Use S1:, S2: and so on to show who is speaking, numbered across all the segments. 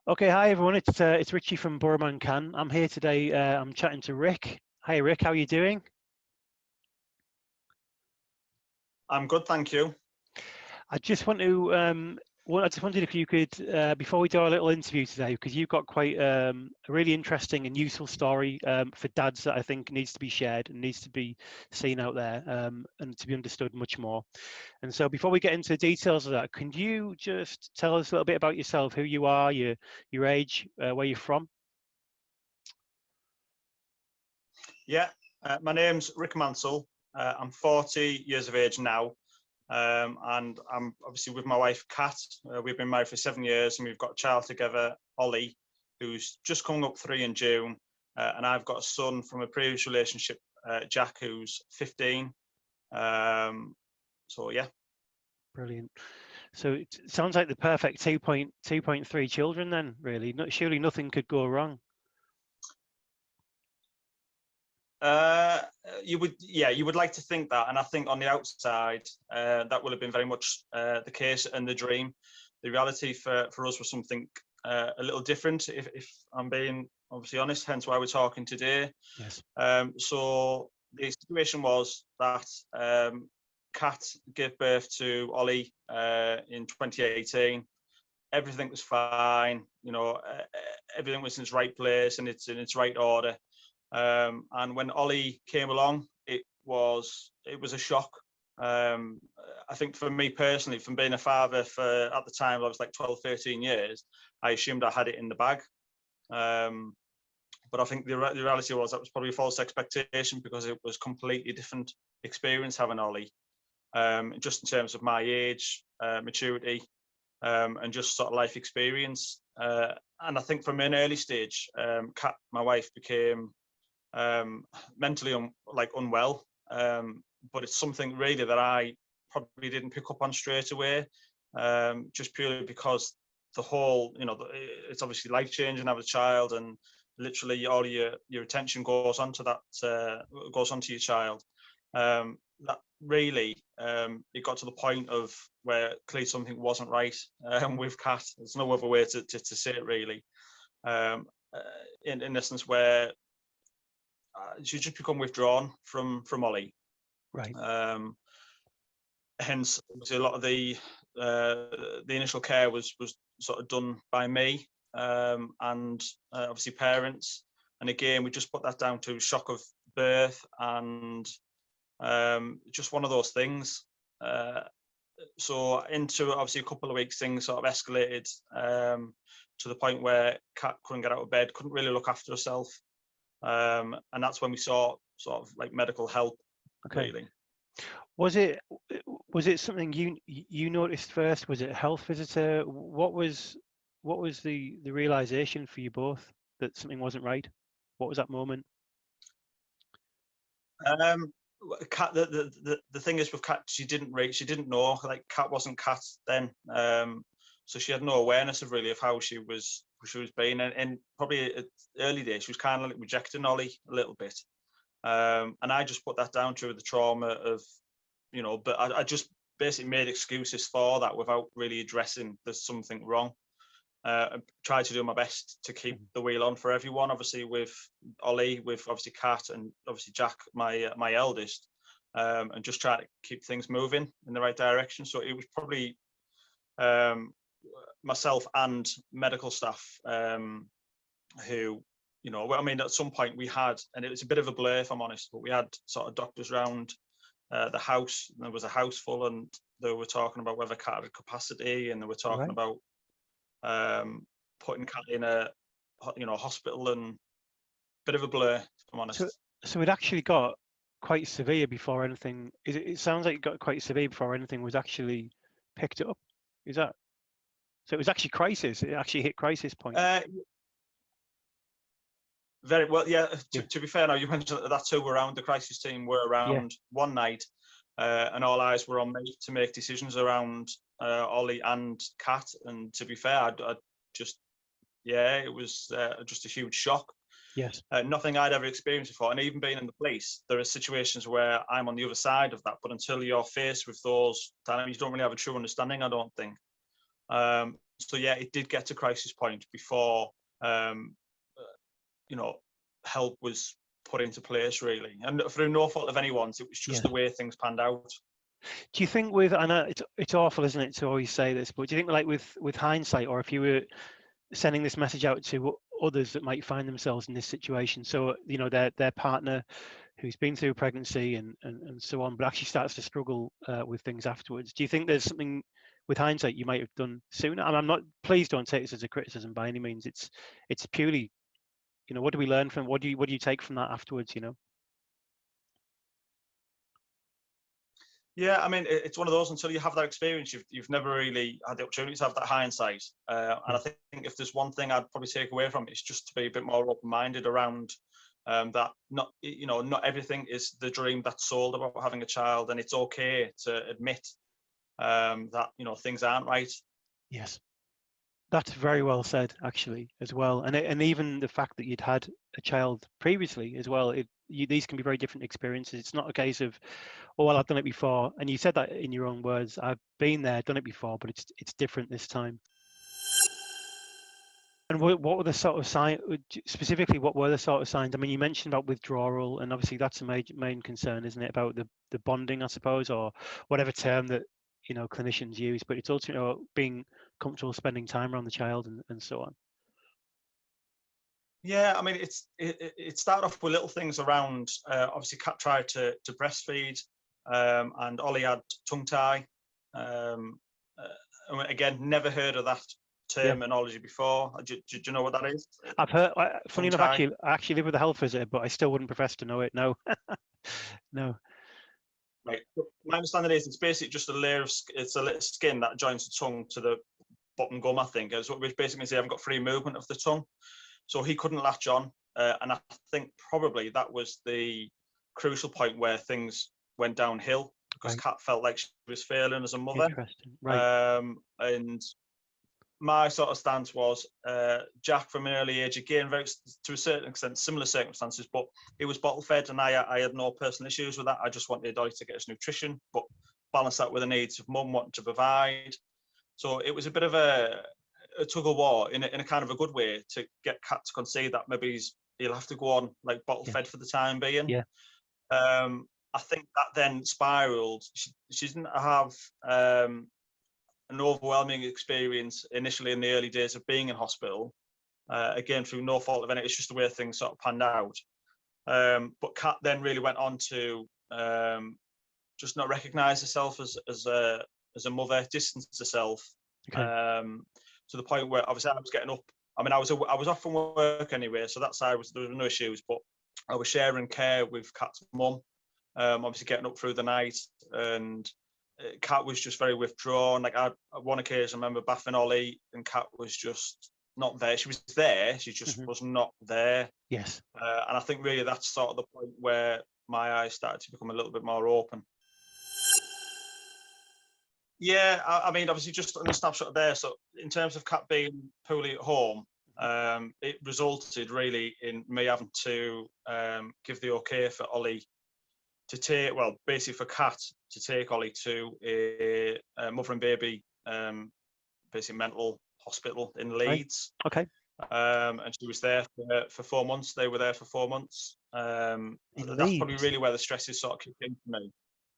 S1: Okay, hi everyone. It's Richie from Burman Can. I'm here today. I'm chatting to Rick. Hi Rick, how are you doing?
S2: I'm good, thank you.
S1: I just want to. I just wondered if you could, before we do our little interview today, because you've got quite a really interesting and useful story for dads that I think needs to be shared and needs to be seen out there and to be understood much more. And so, before we get into the details of that, can you just tell us a little bit about yourself, who you are, your age, where you're from?
S2: Yeah, my name's Rick Mansell. I'm 40 years of age now, and I'm obviously with my wife, Kat. We've been married for 7 years, and we've got a child together, Ollie, who's just coming up 3 in June, and I've got a son from a previous relationship, Jack, who's 15. So yeah.
S1: Brilliant. So it sounds like the perfect 2.3 children then, really. Surely nothing could go wrong.
S2: You would like to think that, and I think on the outside that would have been very much the case and the dream. The reality for us was something a little different, if I'm being obviously honest, hence why we're talking today.
S1: Yes.
S2: So the situation was that Kat gave birth to Ollie in 2018. Everything was fine, everything was in its right place and it's in its right order. And when Ollie came along, it was a shock. I think for me personally, from being a father for, at the time, I was like 12, 13 years, I assumed I had it in the bag. But I think the reality was that was probably a false expectation because it was completely different experience having Ollie, just in terms of my age, maturity, and just sort of life experience. And I think from an early stage, Kat, my wife, became mentally unwell, but it's something really that I probably didn't pick up on straight away, just purely because the whole, it's obviously life changing, have a child, and literally all your attention goes onto that, goes onto your child. That really, it got to the point of where clearly something wasn't right with Kat. There's no other way to say it really. In essence, where she's just become withdrawn from Ollie.
S1: Right.
S2: Hence, a lot of the initial care was sort of done by me, and obviously parents. And again, we just put that down to shock of birth and just one of those things. So into obviously a couple of weeks, things sort of escalated to the point where Kat couldn't get out of bed, couldn't really look after herself. And that's when we saw sort of like medical help.
S1: Okay.
S2: Really.
S1: Was it something you noticed first? Was it a health visitor? What was the realization for you both that something wasn't right? What was that moment?
S2: Kat, the thing is with Kat, she didn't know, like Kat wasn't Kat then, so she had no awareness of really of how she was being, and probably at early days she was kind of like rejecting Ollie a little bit, and I just put that down to the trauma of, but I just basically made excuses for that without really addressing there's something wrong. I tried to do my best to keep the wheel on for everyone, obviously with Ollie, with obviously Kat, and obviously Jack, my eldest, and just try to keep things moving in the right direction. So it was probably myself and medical staff who, I mean, at some point we had, and it was a bit of a blur if I'm honest, but we had sort of doctors around the house. There was a house full, and they were talking about whether Kat had capacity, and they were talking about putting Kat in a hospital, and bit of a blur if I'm honest.
S1: So it actually got quite severe before anything. It sounds like it got quite severe before anything was actually picked up. Is that so? It was actually crisis. It actually hit crisis point.
S2: Very well, yeah. To be fair, now you mentioned that too. Around the crisis team were around one night, and all eyes were on me to make decisions around Ollie and Kat. And to be fair, I just, it was just a huge shock.
S1: Yes.
S2: Nothing I'd ever experienced before. And even being in the police, there are situations where I'm on the other side of that. But until you're faced with those dynamics, you don't really have a true understanding, I don't think. so yeah, it did get to crisis point before you know, help was put into place, really, and through no fault of anyone's. It was just the way things panned out.
S1: Do you think with, I know it's awful, isn't it, to always say this, but do you think, like, with hindsight, or if you were sending this message out to others that might find themselves in this situation, so you know their partner who's been through pregnancy and so on, but actually starts to struggle with things afterwards, do you think there's something with hindsight you might have done sooner? And I'm not, please don't take this as a criticism by any means. It's purely, you know, what do we learn from, what do you take from that afterwards, you know?
S2: Yeah, I mean, it's one of those, until you have that experience, you've never really had the opportunity to have that hindsight. And I think if there's one thing I'd probably take away from it, it's just to be a bit more open-minded around that. Not, you know, not everything is the dream that's sold about having a child, and it's okay to admit that, you know, things aren't right.
S1: Yes, that's very well said, actually, as well. And even the fact that you'd had a child previously as well, these can be very different experiences. It's not a case of, oh, well, I've done it before. And you said that in your own words. I've been there, done it before, but it's different this time. And what were the sort of signs, specifically, what were the sort of signs? I mean, you mentioned about withdrawal, and obviously that's a main concern, isn't it? About the bonding, I suppose, or whatever term that, you know, clinicians use, but it's also, you know, being comfortable spending time around the child and so on.
S2: Yeah, I mean, it started off with little things around. Obviously, Kat tried to breastfeed, and Ollie had tongue tie. Again, never heard of that terminology before. Do you know what that is?
S1: I've heard. Funny enough,
S2: Tongue tie.
S1: I actually live with a health visitor, but I still wouldn't profess to know it. No, no.
S2: Right. My understanding is it's basically just a layer of, it's a little skin that joins the tongue to the bottom gum, I think. Which basically means they haven't got free movement of the tongue. So he couldn't latch on. And I think probably that was the crucial point where things went downhill, because Kat felt like she was failing as a mother.
S1: Interesting. Right.
S2: And my sort of stance was, Jack from an early age, again, very, to a certain extent, similar circumstances, but he was bottle fed, and I had no personal issues with that. I just wanted Ollie to get his nutrition, but balance that with the needs of mum wanting to provide. So it was a bit of a tug of war in a kind of a good way to get Kat to concede that maybe he'll have to go on like bottle fed for the time being.
S1: Yeah.
S2: I think that then spiraled. She didn't have an overwhelming experience initially in the early days of being in hospital. Again, through no fault of any, it's just the way things sort of panned out. But Kat then really went on to just not recognise herself as a mother, distance herself, to the point where obviously I was getting up. I mean, I was off from work anyway, so that side there was no issues. But I was sharing care with Kat's mum, obviously getting up through the night, and Kat was just very withdrawn. Like, at one occasion, I remember bathing Ollie, and Kat was just not there. She was there, she just was not there.
S1: Yes.
S2: And I think really that's sort of the point where my eyes started to become a little bit more open. Yeah, I mean, obviously, just on a snapshot there. So, in terms of Kat being poorly at home, it resulted really in me having to give the okay for Ollie to take, well, basically for Kat to take Ollie to a mother and baby, basically mental hospital in Leeds.
S1: Right. Okay.
S2: And she was there for 4 months. They were there for 4 months. That's probably really where the stresses sort of kicked in for me.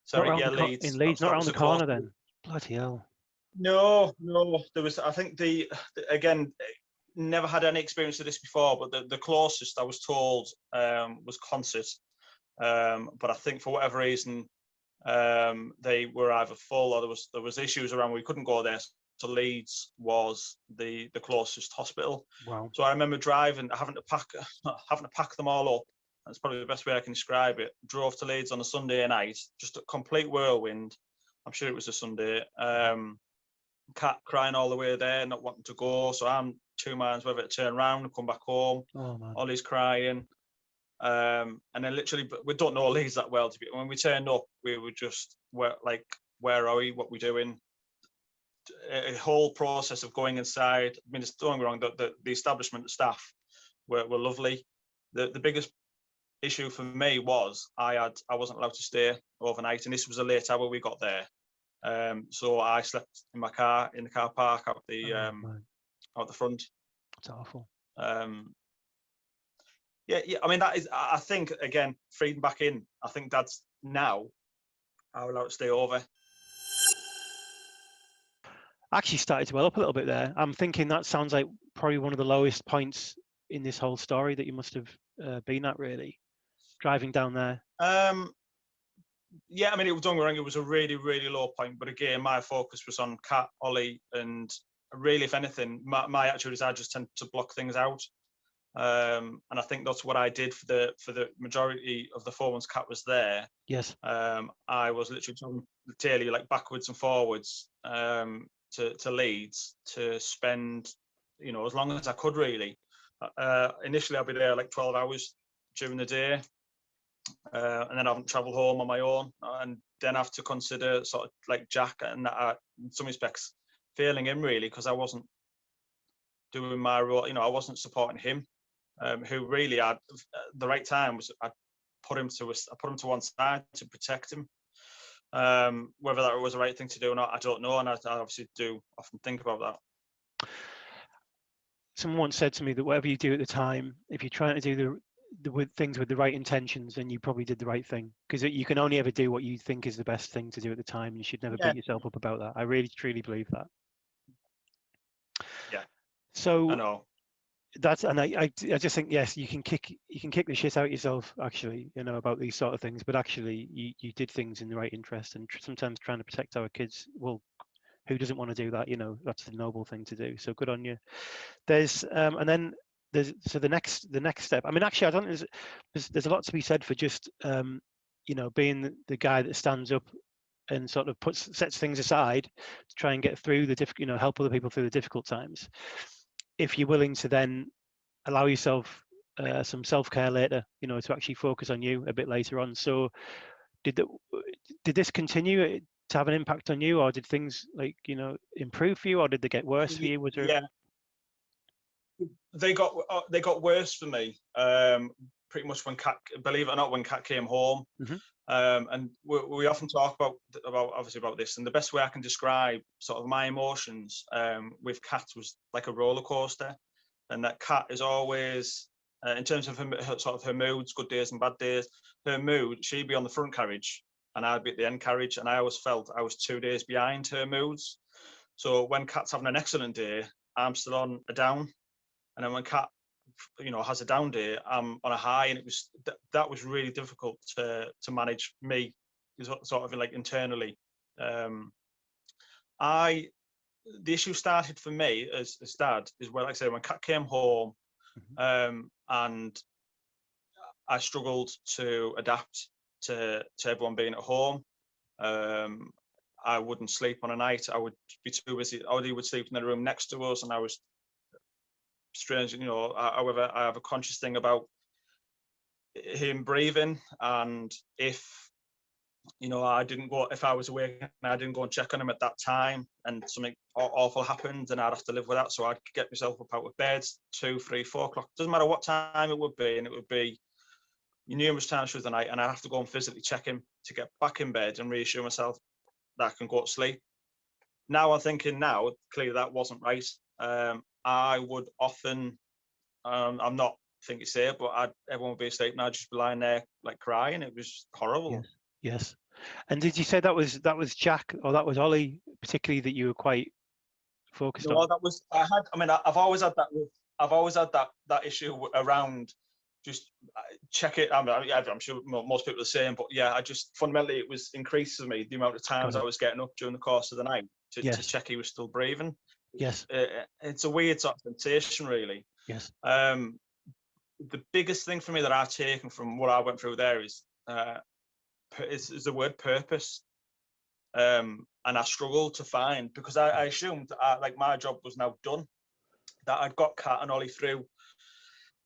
S2: Sorry, yeah, Leeds.
S1: In Leeds, not around the corner then. Bloody hell.
S2: No. There was, I think, again, never had any experience of this before, but the closest I was told was Concert. But I think for whatever reason, they were either full, or there was issues around we couldn't go there. So Leeds was the closest hospital.
S1: Wow.
S2: So I remember driving, having to pack them all up. That's probably the best way I can describe it. Drove to Leeds on a Sunday night, just a complete whirlwind. I'm sure it was a Sunday. Kat crying all the way there, not wanting to go. So I'm 2 miles whether to turn around and come back home.
S1: Oh, man.
S2: Ollie's crying. And then literally, we don't know Leeds that well. When we turned up, we were just, where are we? What are we doing? A whole process of going inside. I mean, don't get me wrong, the establishment staff were lovely. The biggest issue for me was I wasn't allowed to stay overnight, and this was a late hour we got there. So I slept in my car in the car park out the front.
S1: It's awful.
S2: Yeah. I mean, that is, I think, again, feeding back in, I think that's now I will allow it to stay over.
S1: Actually started to well up a little bit there. I'm thinking that sounds like probably one of the lowest points in this whole story that you must have been at, really, driving down there.
S2: Yeah, I mean, don't get me wrong, it was a really, really low point. But again, my focus was on Kat, Ollie, and really, if anything, my attitude is I just tend to block things out. And I think that's what I did for the majority of the 4 months Kat was there.
S1: Yes.
S2: I was literally telling Taylor, like, backwards and forwards to Leeds to spend, as long as I could, really. Initially, I'll be there like 12 hours during the day. And then I haven't travelled home on my own, and then I have to consider sort of like Jack, and in some respects failing him, really, because I wasn't doing my role. I wasn't supporting him, who really at the right time was I put him to one side to protect him. Whether that was the right thing to do or not, I don't know, and I obviously do often think about that.
S1: Someone once said to me that whatever you do at the time, if you're trying to do the things with the right intentions, then you probably did the right thing, because you can only ever do what you think is the best thing to do at the time. You should never beat yourself up about that. I really truly believe that.
S2: Yeah.
S1: So
S2: I know.
S1: That's, and I just think, yes, you can kick the shit out yourself, actually, about these sort of things, but actually you did things in the right interest, and sometimes trying to protect our kids, well, who doesn't want to do that? That's the noble thing to do. So good on you. There's and then there's the next step. I mean, actually, I don't think there's a lot to be said for just being the guy that stands up and sort of sets things aside to try and get through the difficult, help other people through the difficult times, if you're willing to then allow yourself some self-care later, to actually focus on you a bit later on. So did this continue to have an impact on you, or did things improve for you, or did they get worse for you? Was there...
S2: Yeah, they got worse for me pretty much when Kat, believe it or not, when Kat came home. And we often talk about obviously about this, and the best way I can describe sort of my emotions with Kat was like a roller coaster, and that Kat is always in terms of her moods, good days and bad days. Her mood, she'd be on the front carriage and I'd be at the end carriage, and I always felt I was 2 days behind her moods. So when Kat's having an excellent day, I'm still on a down, and then when Kat has a down day, I'm on a high, and it was that was really difficult to manage me, sort of like internally. The issue started for me as dad is, well, like I say, when Kat came home, and I struggled to adapt to everyone being at home. I wouldn't sleep on a night. I would be too busy. Odie would sleep in the room next to us, and I was strange. However, I have a conscious thing about him breathing, and if if I was awake and I didn't go and check on him at that time, and something awful happened, then I'd have to live with that. So I'd get myself up out of bed 2, 3, 4 o'clock. Doesn't matter what time it would be, and it would be numerous times through the night, and I'd have to go and physically check him to get back in bed and reassure myself that I can go to sleep. Now I'm thinking, clearly that wasn't right. I would often, I'm not think it's there, but everyone would be asleep and I'd just be lying there like crying. It was horrible.
S1: Yes. And did you say that was Jack, or that was Ollie particularly, that you were quite focused on?
S2: That was I've always had that issue around just check it. I'm sure most people are the same, but yeah, I just fundamentally it was increased for me the amount of times I was getting up during the course of the night to check he was still breathing.
S1: Yes.
S2: It's a weird sort of sensation, really.
S1: Yes.
S2: The biggest thing for me that I've taken from what I went through there is the word purpose. And I struggled to find, because I assumed like my job was now done, that I'd got Kat and Ollie through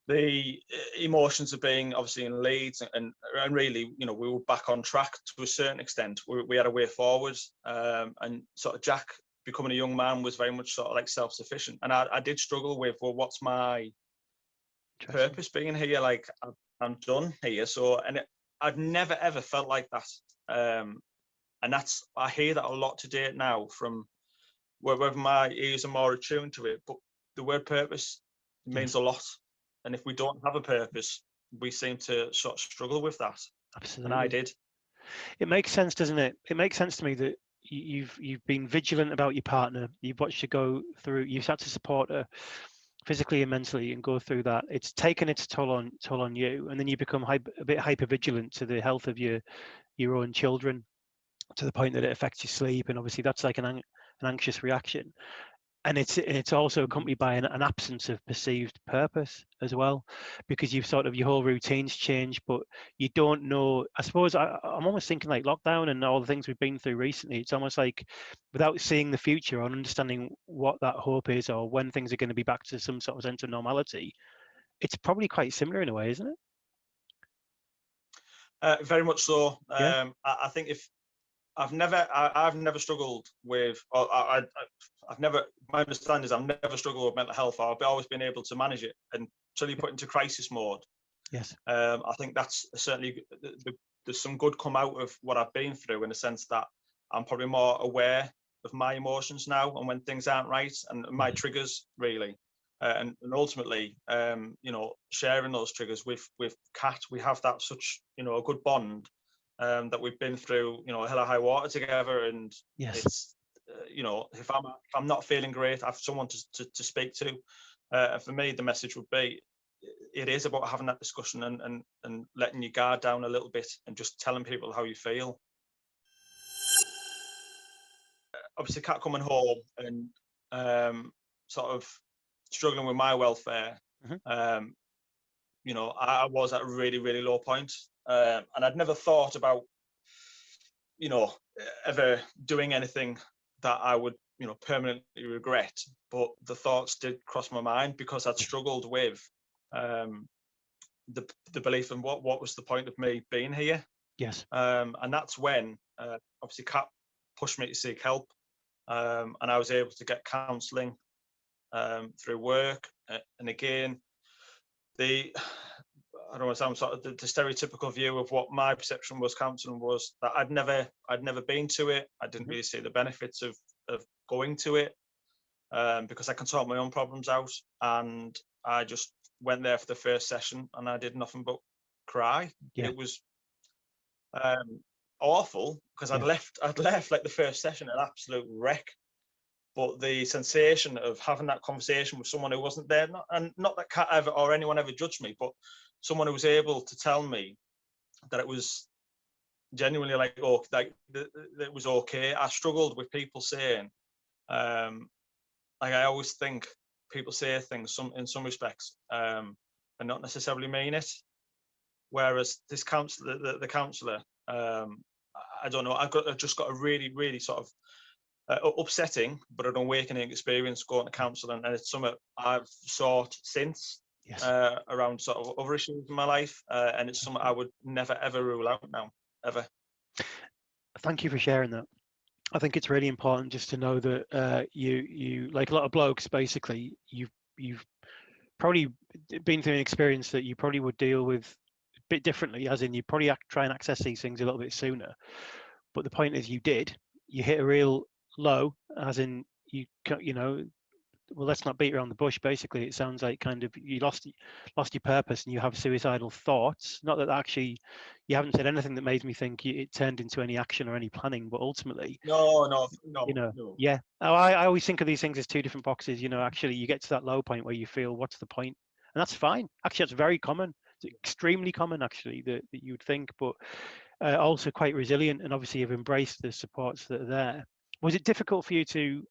S2: the emotions of being obviously in Leeds, and really, we were back on track to a certain extent. We had a way forward, and sort of Jack becoming a young man was very much sort of like self-sufficient, and I did struggle with, well, what's my purpose being here? Like, I'm done here. So, and I'd never ever felt like that And I hear that a lot today now from whether my ears are more attuned to it, but the word purpose means
S1: Yes,
S2: a lot. And if we don't have a purpose, we seem to sort of struggle with that. And I
S1: absolutely.
S2: did.
S1: It makes sense, doesn't it? It makes sense to me that you've been vigilant about your partner. You've watched her go through. You've had to support her physically and mentally and go through that. It's taken its toll on you, and then you become a bit hyper vigilant to the health of your own children, to the point that it affects your sleep, and obviously that's like an anxious reaction. And it's also accompanied by an absence of perceived purpose as well, because you've sort of, your whole routines change, but you don't know. I suppose I'm almost thinking like lockdown and all the things we've been through recently, it's almost like without seeing the future or understanding what that hope is or when things are going to be back to some sort of sense of normality, it's probably quite similar in a way, isn't it?
S2: Very much so.
S1: Yeah.
S2: I think if I've never struggled with, or I've never, my understanding is I've never struggled with mental health, or I've always been able to manage it until you put into crisis mode.
S1: Yes.
S2: I think that's certainly, there's some good come out of what I've been through, in the sense that I'm probably more aware of my emotions now and when things aren't right, and my triggers really. And ultimately, sharing those triggers with Kat, we have that such, a good bond, that we've been through, hell or high water together. And
S1: Yes.
S2: it's, if I'm not feeling great, I have someone to speak to. For me, the message would be, it is about having that discussion and letting your guard down a little bit and just telling people how you feel. Obviously, Kat coming home and sort of struggling with my welfare.
S1: Hmm.
S2: Um, I was at a really, really low point, and I'd never thought about, you know, ever doing anything that I would, permanently regret. But the thoughts did cross my mind, because I'd struggled with um, the belief in what was the point of me being here.
S1: Yes.
S2: And that's when, obviously, Kat pushed me to seek help, and I was able to get counselling through work. And again, I don't want to sound sort of the stereotypical view of what my perception was counselling was, that I'd never been to it. I didn't
S1: Hmm.
S2: really see the benefits of going to it, because I can sort my own problems out. And I just went there for the first session, and I did nothing but cry.
S1: Yeah.
S2: It was awful, because I'd
S1: Yeah.
S2: left like the first session an absolute wreck. But the sensation of having that conversation with someone who wasn't there, not that Kat ever or anyone ever judged me, but someone who was able to tell me that it was genuinely like, oh, like it was okay. I struggled with people saying, like, I always think people say things in some respects, and not necessarily mean it. Whereas this counsellor, the counsellor, I don't know, I've just got a really, really sort of upsetting but an awakening experience going to counselling, and it's something I've sought since,
S1: Yes.
S2: around sort of other issues in my life, and it's something I would never ever rule out now, ever.
S1: Thank you for sharing that. I think it's really important just to know that you like a lot of blokes, basically, you've probably been through an experience that you probably would deal with a bit differently, as in you probably try and access these things a little bit sooner. But the point is, you hit a real low, as in well, let's not beat around the bush. Basically, it sounds like kind of you lost your purpose and you have suicidal thoughts. Not that actually you haven't said anything that made me think it turned into any action or any planning, but ultimately,
S2: No, no, no, no.
S1: yeah. I always think of these things as two different boxes. Actually, you get to that low point where you feel, what's the point? And that's fine. Actually, that's very common. It's extremely common, actually, that you would think, but also quite resilient. And obviously, you've embraced the supports that are there. Was it difficult for you to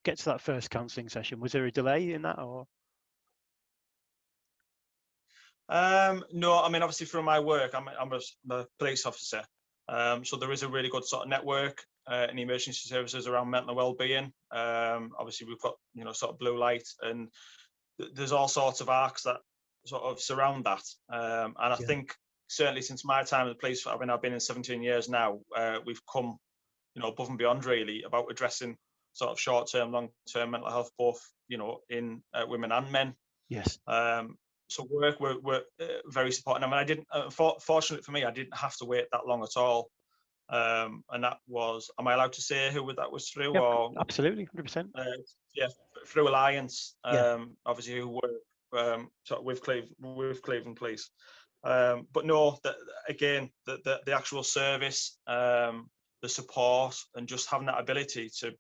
S1: get to that first counselling session? Was there a delay in that, or?
S2: No, I mean, obviously from my work, I'm a police officer, so there is a really good sort of network in emergency services around mental well-being. Obviously, we've got sort of blue light, and there's all sorts of arcs that sort of surround that. And I
S1: Yeah.
S2: think certainly since my time in the police, I've been in 17 years now. We've come above and beyond really about addressing sort of short-term, long-term mental health, both in women and men.
S1: Yes.
S2: So we're very supportive. I mean, I didn't. Fortunately for me, I didn't have to wait that long at all. and that was, am I allowed to say who that was through?
S1: Yep,
S2: Or
S1: absolutely, 100%.
S2: yeah, through Alliance,
S1: Yeah.
S2: obviously, who work sort of with Cleveland Police. But no, again, the actual service, the support, and just having that ability to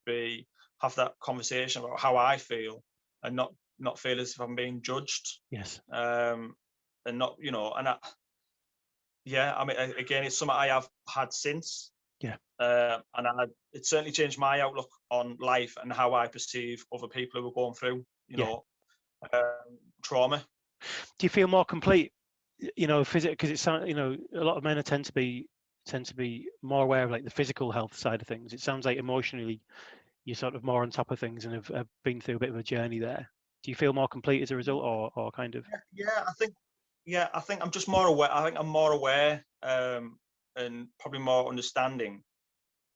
S2: have that conversation about how I feel, and not feel as if I'm being judged.
S1: Yes.
S2: And not, and yeah, I mean, again, it's something I have had since.
S1: Yeah.
S2: And it certainly changed my outlook on life and how I perceive other people who are going through, trauma.
S1: Do you feel more complete, physically? Because it sounds, a lot of men tend to be more aware of like the physical health side of things. It sounds like emotionally you're sort of more on top of things and have been through a bit of a journey there. Do you feel more complete as a result, or kind of?
S2: I think I'm just more aware. I think I'm more aware, and probably more understanding,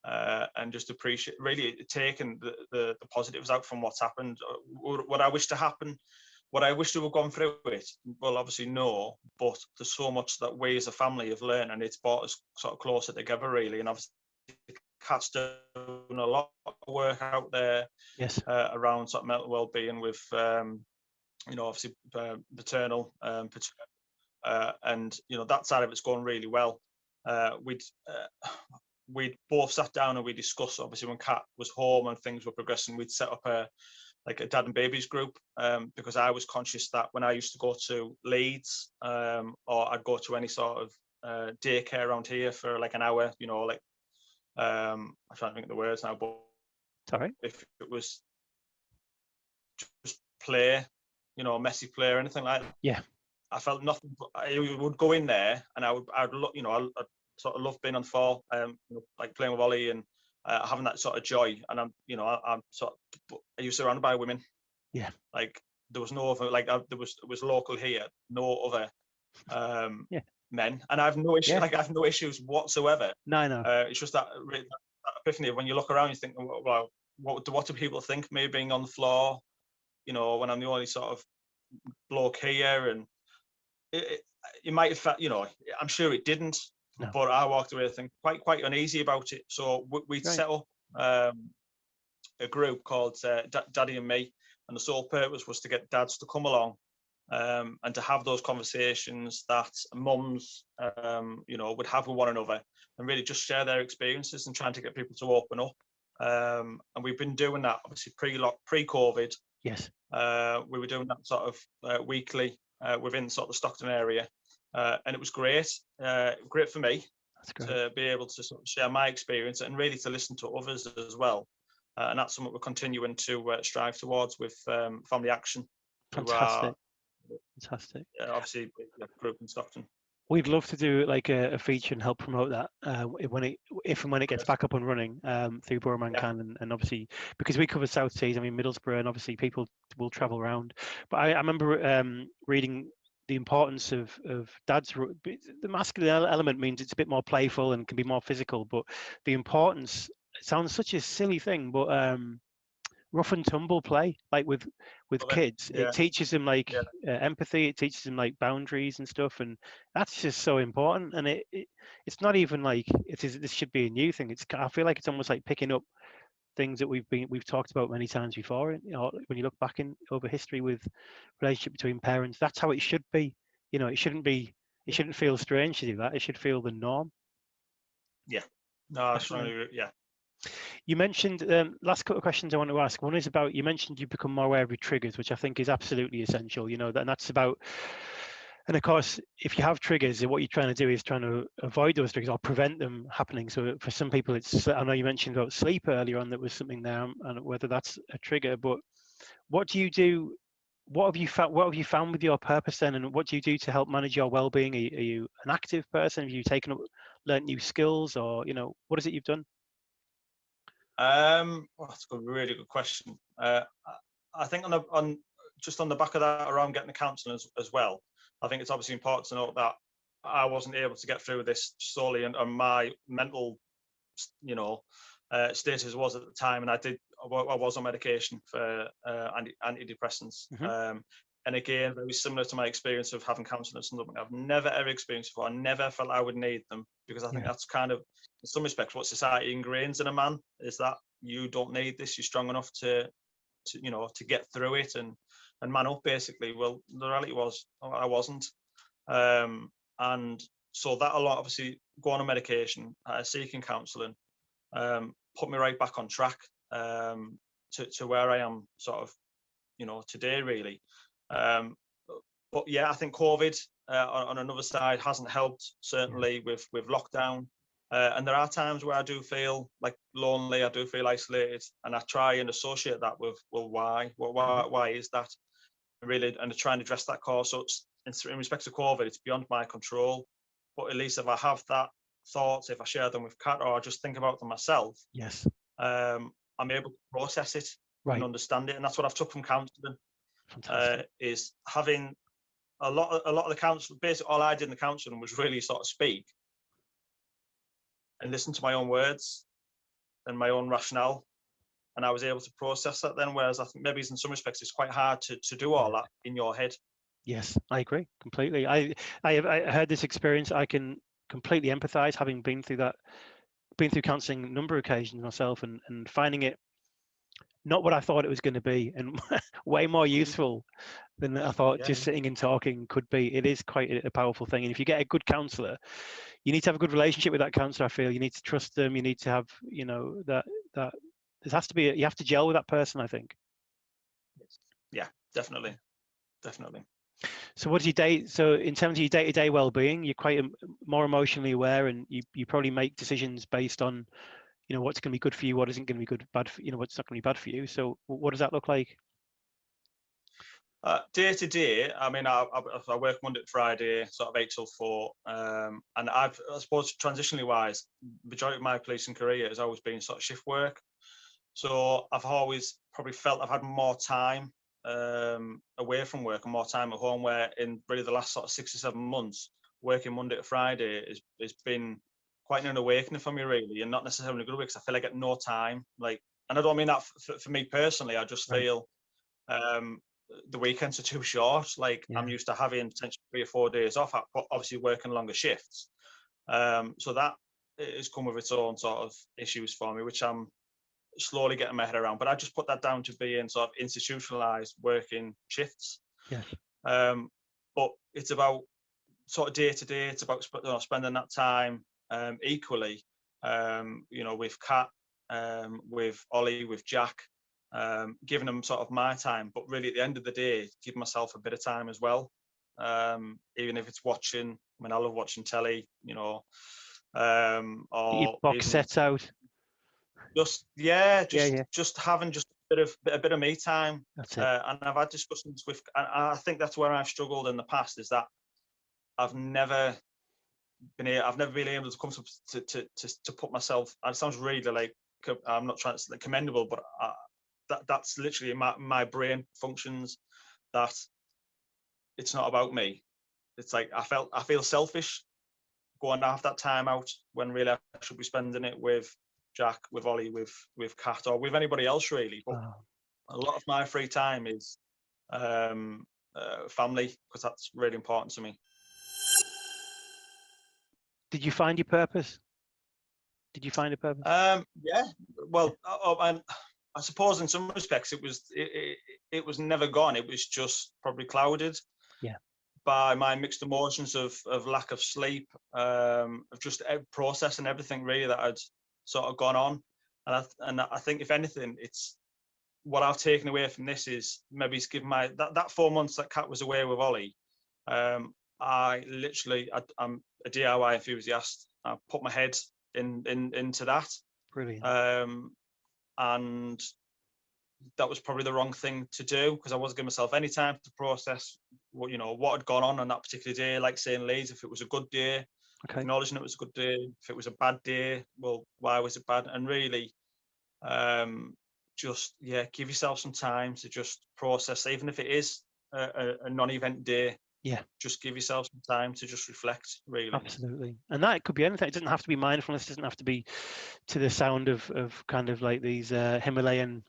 S2: and just appreciate, really taking the positives out from what's happened. What I wish to happen, what I wish to have gone through it. Well, obviously no, but there's so much that we as a family have learned, and it's brought us sort of closer together, really. And obviously, Kat's doing a lot of work out there.
S1: Yes.
S2: Around sort of mental well-being with, obviously paternal, and that side of it's going really well. We'd both sat down and we discussed, obviously, when Kat was home and things were progressing, we'd set up a dad and babies group, because I was conscious that when I used to go to Leeds, or I'd go to any sort of daycare around here for like an hour, I'm trying to think of the words now, but
S1: Sorry.
S2: if it was just play, messy play or anything like that,
S1: Yeah.
S2: I felt nothing. But I would go in there and I'd look, I'd sort of love being on the floor, like playing with Ollie and having that sort of joy. And I'm sort of, are you surrounded by women?
S1: Yeah.
S2: Like there was no other, it was local here, no other
S1: Yeah.
S2: men, and I have no issue.
S1: Yeah.
S2: Like I have no issues whatsoever.
S1: No.
S2: It's just that epiphany when you look around, you think, well, what do people think me being on the floor? When I'm the only sort of bloke here, and it might have felt, I'm sure it didn't,
S1: No.
S2: but I walked away thinking quite uneasy about it. So we'd
S1: Right.
S2: set up a group called Daddy and Me, and the sole purpose was to get dads to come along, and to have those conversations that mums, would have with one another, and really just share their experiences and trying to get people to open up. And we've been doing that obviously pre-COVID.
S1: Yes.
S2: We were doing that sort of weekly within sort of the Stockton area, and it was great. Great for me to be able to sort of share my experience and really to listen to others as well. And that's something we're continuing to strive towards with Family Action.
S1: Fantastic. Fantastic.
S2: Obviously, group in Stockton.
S1: We'd love to do like a feature and help promote that if and when it gets back up and running, through Borough Man Can, and obviously because we cover South Tees, I mean Middlesbrough, and obviously people will travel around. But I remember reading the importance of dads. The masculine element means it's a bit more playful and can be more physical, but the importance, it sounds such a silly thing, but rough and tumble play, like with kids, it teaches them like empathy, it teaches them like boundaries and stuff, and that's just so important. And it's not even like this should be a new thing. I feel like it's almost like picking up things that we've talked about many times before. When you look back over history with relationship between parents, that's how it should be. It shouldn't feel strange to do that. It should feel the norm.
S2: Yeah. No, that's really, yeah.
S1: You mentioned last couple of questions I want to ask. One is about, you mentioned you become more aware of your triggers, which I think is absolutely essential. And that's about, and of course, if you have triggers, what you're trying to do is trying to avoid those triggers or prevent them happening. So for some people, I know you mentioned about sleep earlier on, that was something there, and whether that's a trigger. But what do you do? What have you found? What have you found with your purpose then, and what do you do to help manage your well-being? Are you an active person? Have you learned new skills, or what is it you've done?
S2: Well, that's a really good question. I think on the back of that, around getting the counselling as well, I think it's obviously important to note that I wasn't able to get through this solely on my mental, status was at the time, and I was on medication for antidepressants.
S1: Mm-hmm.
S2: And again, very similar to my experience of having counselling, something I've never ever experienced before. I never felt I would need them, because I think that's kind of, in some respects, what society ingrains in a man, is that you don't need this. You're strong enough to get through it and man up, basically. Well, the reality was I wasn't, and so that a lot, obviously, going on medication, seeking counselling, put me right back on track, to where I am sort of, today, really. But yeah, I think COVID, on another side, hasn't helped, certainly with lockdown. And there are times where I do feel like lonely, I do feel isolated, and I try and associate that with, well, why? Why is that? Really, and I try and address that cause. So in respect to COVID, it's beyond my control. But at least if I have that thoughts, if I share them with Kat, or I just think about them myself,
S1: Yes.
S2: I'm able to process it and understand it. And that's what I've took from counselling. Is having a lot of the counselling. Basically, all I did in the counselling was really sort of speak and listen to my own words and my own rationale, and I was able to process that then. Whereas I think maybe in some respects it's quite hard to do all that in your head.
S1: Yes, I agree completely. I heard this experience. I can completely empathise, having been through counselling a number of occasions myself, and finding it not what I thought it was going to be, and way more useful than I thought just sitting and talking could be. It is quite a powerful thing. And if you get a good counsellor, you need to have a good relationship with that counsellor. I feel you need to trust them. You need to have, that there has to be, you have to gel with that person, I think.
S2: Yeah, definitely.
S1: So what do so in terms of your day-to-day well-being, you're quite more emotionally aware, and you probably make decisions based on, what's going to be good for you, what isn't going to be good, bad for, what's not going to be bad for you. So what does that look like?
S2: Day to day, I mean, I work Monday to Friday, sort of 8 till 4, and I suppose transitionally wise, majority of my policing career has always been sort of shift work. So I've always probably felt I've had more time away from work and more time at home, where in really the last sort of 6 or 7 months, working Monday to Friday has been quite an awakening for me, really, and not necessarily a good way, because I feel I get no time. Like, and I don't mean that for me personally. I just feel the weekends are too short. Like, I'm used to having potentially 3 or 4 days off, but obviously working longer shifts. So that has come with its own sort of issues for me, which I'm slowly getting my head around. But I just put that down to being sort of institutionalized working shifts.
S1: Yes.
S2: But it's about sort of day to day. It's about spending that time equally, with Kat, with Ollie, with Jack, giving them sort of my time. But really, at the end of the day, give myself a bit of time as well. Even if it's watching. I mean, I love watching telly. Or
S1: your box sets out.
S2: Just having just a bit of me time.
S1: That's it.
S2: And I've had discussions with, and I think that's where I've struggled in the past, is that I've never been able to come to put myself. And it sounds really like, I'm not trying to say commendable, but that's literally my brain functions, that it's not about me. It's like I feel selfish going to have that time out, when really I should be spending it with Jack, with Ollie, with Kat, or with anybody else, really. But a lot of my free time is family, because that's really important to me.
S3: Did you find your purpose?
S2: Yeah. Well, and I suppose in some respects it was never gone. It was just probably clouded.
S3: Yeah.
S2: By my mixed emotions of lack of sleep, of just processing everything really that had sort of gone on. And I think, if anything, it's what I've taken away from this is maybe it's given that 4 months that Kat was away with Ollie. I'm a DIY enthusiast. I put my head into that.
S3: Brilliant.
S2: And that was probably the wrong thing to do, because I wasn't giving myself any time to process what had gone on that particular day. Like saying, Leeds, if it was a good day, acknowledging it was a good day. If it was a bad day, well, why was it bad? And really, give yourself some time to just process, even if it is a non-event day.
S3: Yeah.
S2: Just give yourself some time to just reflect, really.
S3: Absolutely. And that could be anything. It doesn't have to be mindfulness. It doesn't have to be to the sound of kind of like these Himalayan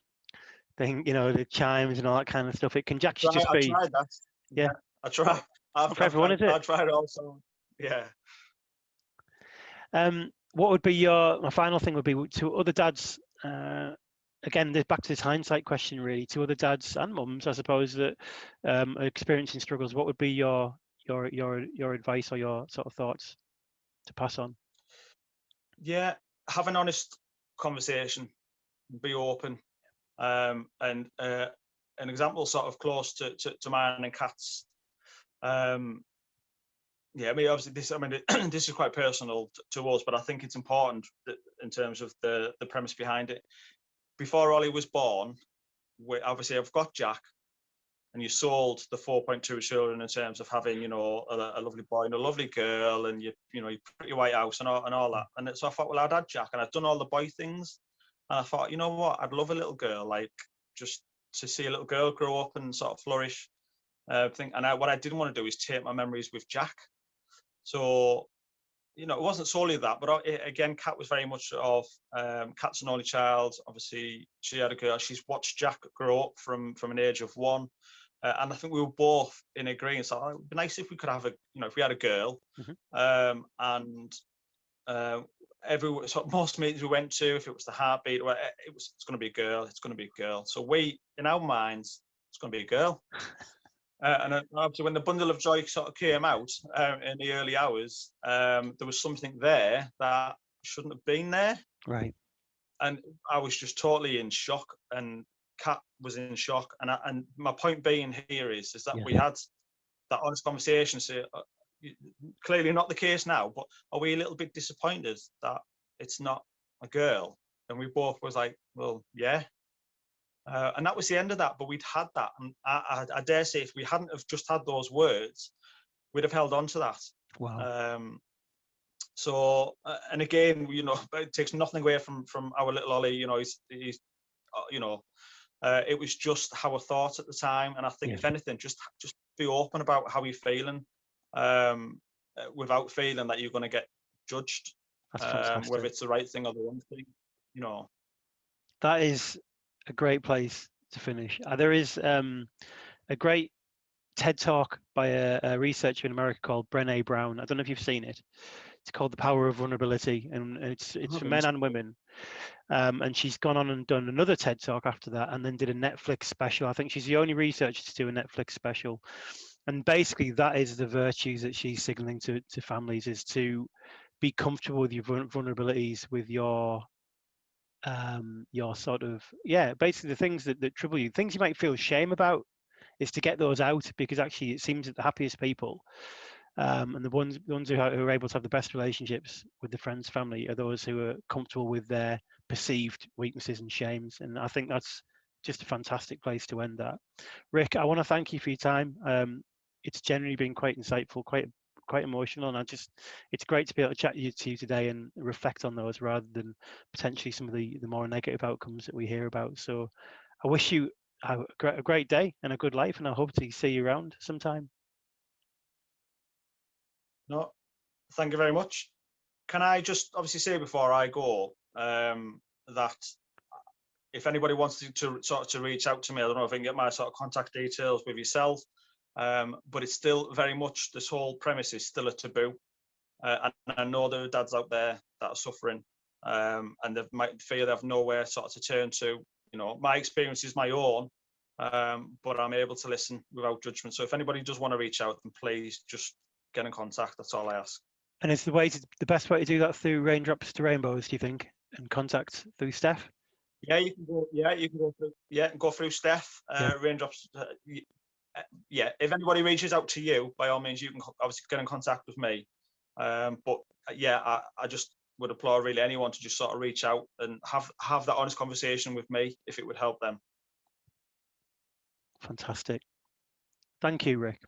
S3: thing, the chimes and all that kind of stuff. It can actually just be.
S2: I tried that.
S1: Yeah.
S2: I try.
S1: Not for everyone, is it?
S2: I tried also. Yeah.
S1: What would be my final thing would be to other dads, again, back to this hindsight question, really, to other dads and mums, I suppose, that are experiencing struggles. What would be your advice or your sort of thoughts to pass on?
S2: Yeah, have an honest conversation, be open, and an example sort of close to mine and Kat's. Yeah, I mean, obviously, this is quite personal to us, but I think it's important that in terms of the premise behind it. Before Ollie was born, obviously I've got Jack, and you sold the 4.2 children in terms of having, a lovely boy and a lovely girl, and you pretty white house and all that. And so I thought, well, I'd had Jack, and I'd done all the boy things, and I thought, you know what, I'd love a little girl, like just to see a little girl grow up and sort of flourish. What I didn't want to do is take my memories with Jack. So, it wasn't solely that, but again, Kat was very much of, Kat's an only child. Obviously, she had a girl. She's watched Jack grow up from an age of 1. And I think we were both in agreement. So it would be nice if we could have if we had a girl.
S1: Mm-hmm.
S2: Most meetings we went to, if it was the heartbeat, it's going to be a girl. It's going to be a girl. So in our minds, it's going to be a girl. And obviously, when the bundle of joy sort of came out in the early hours, there was something there that shouldn't have been there.
S1: Right.
S2: And I was just totally in shock, and Kat was in shock. And my point being here is that we had that honest conversation. So clearly not the case now, but are we a little bit disappointed that it's not a girl? And we both was like, well, yeah. And that was the end of that, but we'd had that. And I dare say if we hadn't have just had those words, we'd have held on to that.
S1: Wow.
S2: And again, it takes nothing away from our little Ollie. He's it was just how I thought at the time. And I think if anything, just be open about how you're feeling, without feeling that you're going to get judged, whether it's the right thing or the wrong thing.
S1: That is a great place to finish. There is a great TED talk by a researcher in America called Brené Brown. I don't know if you've seen it. It's called The Power of Vulnerability, and it's for men and women. And she's gone on and done another TED talk after that, and then did a Netflix special. I think she's the only researcher to do a Netflix special. And basically, that is the virtues that she's signaling to families, is to be comfortable with your vulnerabilities, with your sort of, basically the things that trouble you, things you might feel shame about, is to get those out, because actually it seems that the happiest people, and the ones who are able to have the best relationships with the friends, family, are those who are comfortable with their perceived weaknesses and shames. And I think that's just a fantastic place to end that. Rick, I want to thank you for your time. It's generally been quite insightful, quite emotional, and it's great to be able to chat to you today and reflect on those, rather than potentially some of the more negative outcomes that we hear about. So I wish you a great day and a good life, and I hope to see you around sometime.
S2: No, thank you very much. Can I just obviously say before I go, that if anybody wants to reach out to me, I don't know if I can get my sort of contact details with yourself, but it's still very much, this whole premise is still a taboo. And I know there are dads out there that are suffering, and they might feel they have nowhere sort of to turn to. My experience is my own, but I'm able to listen without judgment. So if anybody does want to reach out, then please just get in contact. That's all I ask.
S1: And is the best way to do that through Raindrops to Rainbows, do you think, and contact through Steph?
S2: Yeah, you can go through Steph. Raindrops. If anybody reaches out to you, by all means, you can obviously get in contact with me. But I just would applaud really anyone to just sort of reach out and have that honest conversation with me if it would help them.
S1: Fantastic. Thank you, Rick.